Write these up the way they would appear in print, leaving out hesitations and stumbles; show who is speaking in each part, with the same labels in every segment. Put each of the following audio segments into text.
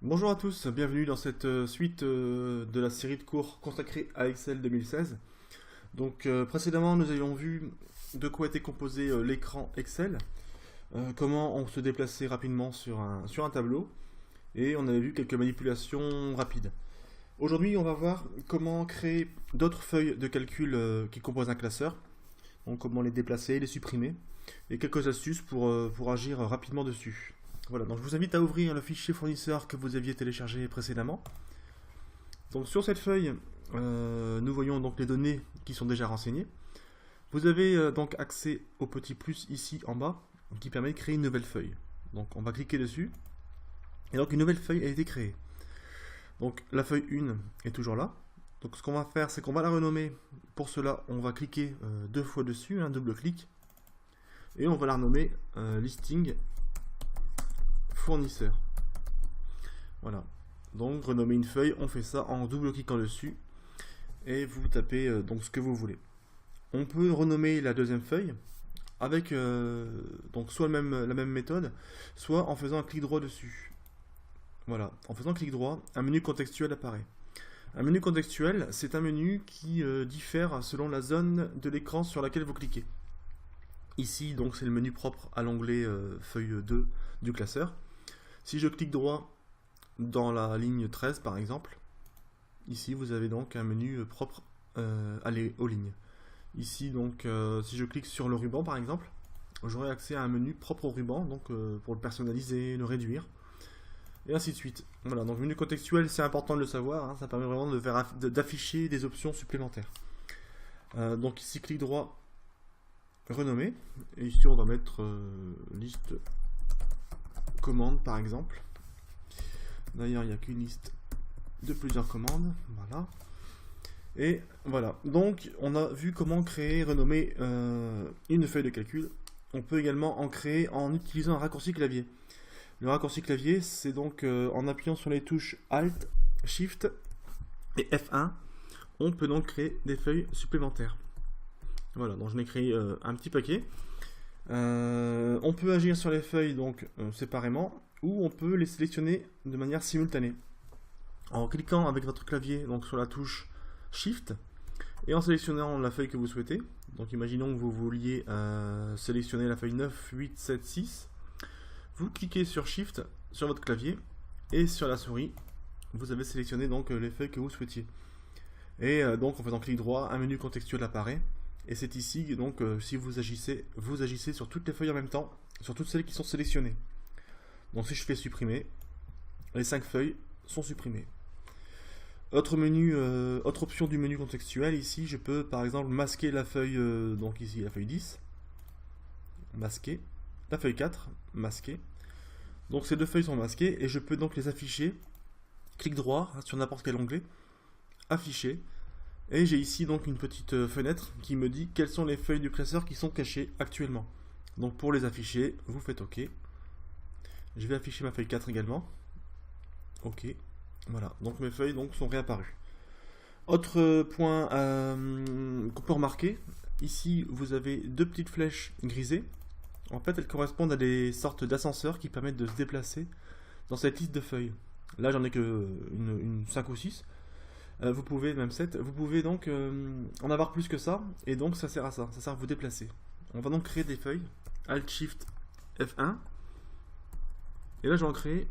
Speaker 1: Bonjour à tous, bienvenue dans cette suite de la série de cours consacrée à Excel 2016. Donc précédemment nous avions vu de quoi était composé l'écran Excel, comment on se déplaçait rapidement sur un tableau, et on avait vu quelques manipulations rapides. Aujourd'hui on va voir comment créer d'autres feuilles de calcul qui composent un classeur, donc comment les déplacer, les supprimer, et quelques astuces pour agir rapidement dessus. Voilà, donc je vous invite à ouvrir le fichier fournisseur que vous aviez téléchargé précédemment. Donc sur cette feuille, nous voyons donc les données qui sont déjà renseignées. Vous avez donc accès au petit plus ici en bas, qui permet de créer une nouvelle feuille. Donc on va cliquer dessus, et donc une nouvelle feuille a été créée. Donc la feuille 1 est toujours là. Donc ce qu'on va faire, c'est qu'on va la renommer. Pour cela, on va cliquer deux fois dessus, un double clic, et on va la renommer listing fournisseur. Voilà. Donc renommer une feuille, on fait ça en double cliquant dessus et vous tapez donc ce que vous voulez. On peut renommer la deuxième feuille avec donc soit la même méthode, soit en faisant un clic droit dessus. Voilà, en faisant un clic droit, un menu contextuel apparaît. Un menu contextuel, c'est un menu qui diffère selon la zone de l'écran sur laquelle vous cliquez. Ici, donc, c'est le menu propre à l'onglet feuille 2 du classeur. Si je clique droit dans la ligne 13 par exemple, ici vous avez donc un menu propre aux lignes. Ici donc si je clique sur le ruban par exemple, j'aurai accès à un menu propre au ruban, donc pour le personnaliser, le réduire, et ainsi de suite. Voilà, donc menu contextuel, c'est important de le savoir, hein, ça permet vraiment d'afficher des options supplémentaires. Donc ici clic droit, renommer, et ici on va mettre liste commande par exemple. D'ailleurs il n'y a qu'une liste de plusieurs commandes, voilà. Et voilà, donc on a vu comment créer, renommer une feuille de calcul. On peut également en créer en utilisant un raccourci clavier. Le raccourci clavier, c'est donc en appuyant sur les touches Alt, Shift et F1, on peut donc créer des feuilles supplémentaires. Voilà, donc je n'ai créé un petit paquet. On peut agir sur les feuilles donc séparément, ou on peut les sélectionner de manière simultanée en cliquant avec votre clavier donc sur la touche Shift et en sélectionnant la feuille que vous souhaitez. Donc imaginons que vous vouliez sélectionner la feuille 9, 8, 7, 6. Vous cliquez sur Shift sur votre clavier et sur la souris vous avez sélectionné donc les feuilles que vous souhaitiez. Et donc en faisant clic droit, un menu contextuel apparaît. Et c'est ici, donc, si vous agissez sur toutes les feuilles en même temps, sur toutes celles qui sont sélectionnées. Donc si je fais supprimer, les 5 feuilles sont supprimées. Autre option du menu contextuel, ici, je peux par exemple masquer la feuille, donc ici la feuille 10, masquer, la feuille 4, masquer. Donc ces deux feuilles sont masquées et je peux donc les afficher, clic droit sur n'importe quel onglet, afficher. Et j'ai ici donc une petite fenêtre qui me dit quelles sont les feuilles du classeur qui sont cachées actuellement. Donc pour les afficher, vous faites OK. Je vais afficher ma feuille 4 également. OK. Voilà, donc mes feuilles donc, sont réapparues. Autre point qu'on peut remarquer, ici vous avez deux petites flèches grisées. En fait, elles correspondent à des sortes d'ascenseurs qui permettent de se déplacer dans cette liste de feuilles. Là, j'en ai que une 5 ou 6. Vous pouvez, même 7, vous pouvez donc en avoir plus que ça, et donc ça sert à ça sert à vous déplacer. On va donc créer des feuilles, Alt Shift F1, et là je vais en créer,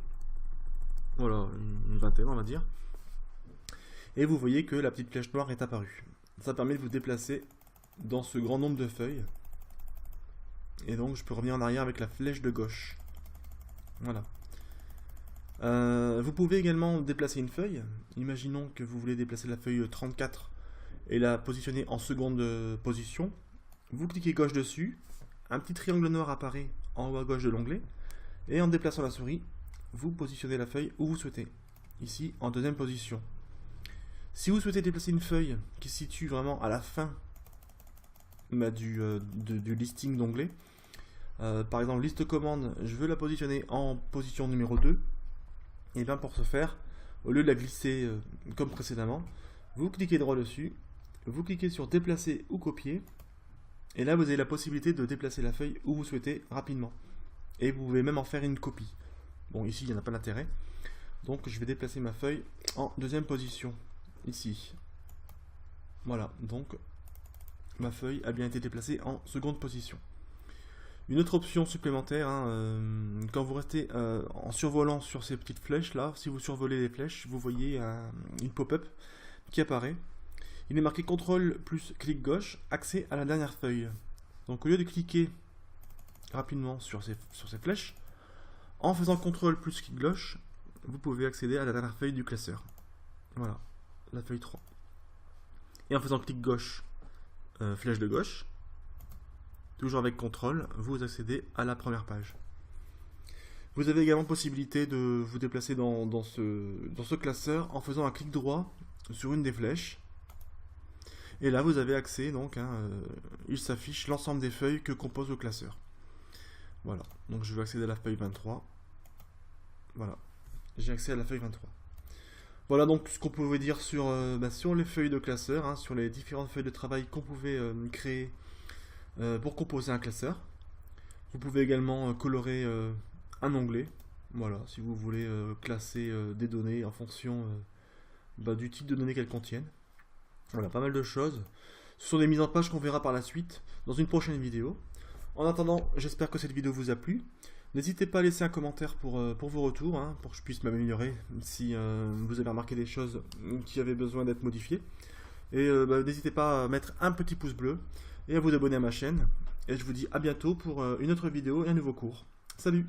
Speaker 1: voilà, une vingtaine on va dire, et vous voyez que la petite flèche noire est apparue. Ça permet de vous déplacer dans ce grand nombre de feuilles, et donc je peux revenir en arrière avec la flèche de gauche. Voilà. Vous pouvez également déplacer une feuille. Imaginons que vous voulez déplacer la feuille 34 et la positionner en seconde position. Vous cliquez gauche dessus, un petit triangle noir apparaît en haut à gauche de l'onglet, et en déplaçant la souris, vous positionnez la feuille où vous souhaitez, ici en deuxième position. Si vous souhaitez déplacer une feuille qui se situe vraiment à la fin du listing d'onglet, par exemple liste commande, je veux la positionner en position numéro 2, et bien pour ce faire, au lieu de la glisser comme précédemment, vous cliquez droit dessus, vous cliquez sur déplacer ou copier, et là vous avez la possibilité de déplacer la feuille où vous souhaitez rapidement. Et vous pouvez même en faire une copie. Bon, ici il n'y en a pas d'intérêt. Donc je vais déplacer ma feuille en deuxième position, ici. Voilà, donc ma feuille a bien été déplacée en seconde position. Une autre option supplémentaire, quand vous restez en survolant sur ces petites flèches là, si vous survolez les flèches, vous voyez une pop-up qui apparaît. Il est marqué CTRL plus clic gauche, accès à la dernière feuille. Donc au lieu de cliquer rapidement sur ces flèches, en faisant CTRL plus clic gauche, vous pouvez accéder à la dernière feuille du classeur. Voilà, la feuille 3. Et en faisant clic gauche, flèche de gauche, toujours avec CTRL, vous accédez à la première page. Vous avez également possibilité de vous déplacer dans ce classeur en faisant un clic droit sur une des flèches. Et là, vous avez accès, donc, il s'affiche l'ensemble des feuilles que compose le classeur. Voilà, donc je vais accéder à la feuille 23. Voilà, j'ai accès à la feuille 23. Voilà donc ce qu'on pouvait dire sur les feuilles de classeur, sur les différentes feuilles de travail qu'on pouvait créer pour composer un classeur. Vous pouvez également colorer un onglet, voilà, si vous voulez classer des données en fonction du type de données qu'elles contiennent. Voilà, pas mal de choses. Ce sont des mises en page qu'on verra par la suite dans une prochaine vidéo. En attendant, j'espère que cette vidéo vous a plu. N'hésitez pas à laisser un commentaire pour vos retours, pour que je puisse m'améliorer si vous avez remarqué des choses qui avaient besoin d'être modifiées. Et n'hésitez pas à mettre un petit pouce bleu et à vous abonner à ma chaîne. Et je vous dis à bientôt pour une autre vidéo et un nouveau cours. Salut!